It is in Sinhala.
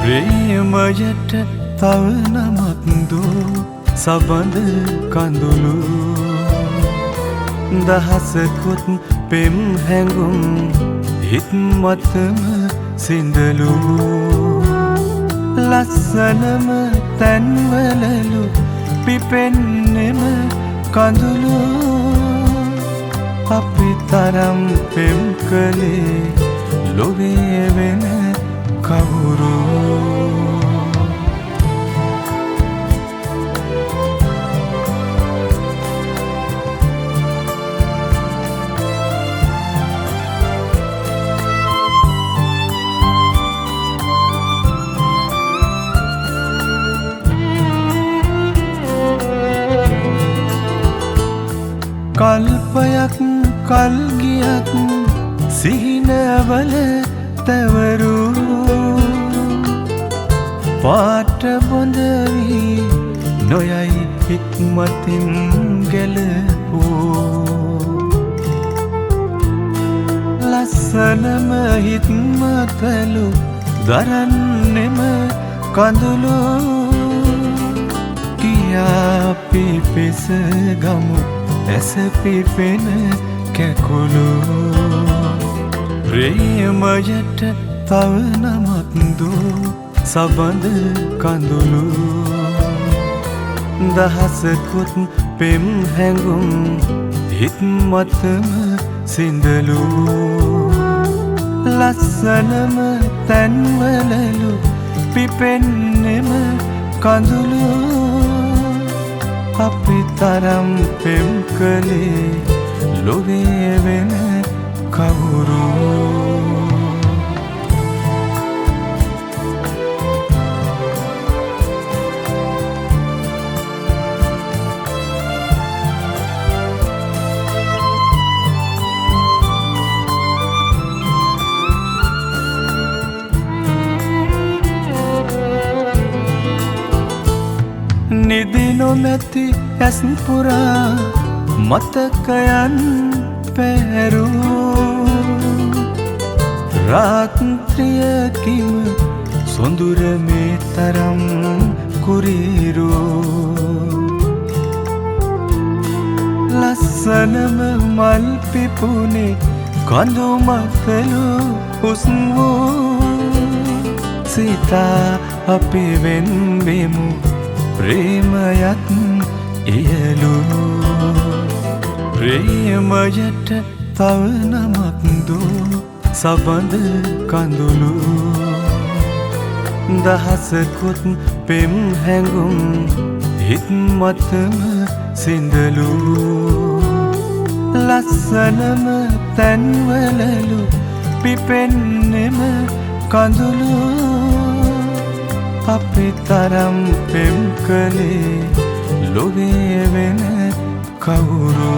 ප්‍රේමයට තව නමක් දෝ සබඳ කඳුළු දහසකුත් පෙම් හැඟුම් හිත් මතම සිඳලු ලස්සනම තැන්වලලු පිපෙන්නෙම කඳුළු අපි තරම් පෙම් කළේ ලොවේ වෙන කවුරු කල්පයක් කල් ගියත් සිහිනවල තැවරු පාට බොඳ වී නොයයි හික්මතින් ගැලපෝ ලස්සනම හිත්මතලු දරන්නෙම කඳුළු කියා පිපෙස ගමු ඇස පිපෙන කැකුළු ප්‍රේමයට තව නමක් දෝ සබඳ කඳුළු දහසකුත් පෙම් හැඟුම් හිත් මතම සිඳලු ලස්සනම තැන්වලලු පිපෙන්නෙම කඳුළු අපි තරම් පෙම් කළේ ලොවේ වෙන කවුරු නිදි නොමැති ඇස් පුරා මතකයන් පැහැරූ රාත්‍රියකිම සොඳුර මේ තරම් කුරිරු ලස්සනම මල් පිපුනේ කඳු මතලු හුස්මු සිතා අපි වෙන්වෙමු ප්‍රේමයත් ඉහළු ප්‍රේමයට තව නමක් දෝ සබඳ කඳුළු දහසකුත් පෙම් හැඟුම් හිත් මතම සිඳලු ලස්සනම තැන්වලලු පිපෙන්නෙම කඳුළු අපි තරම් පෙම් කළේ ලොවේ වෙන කවුරු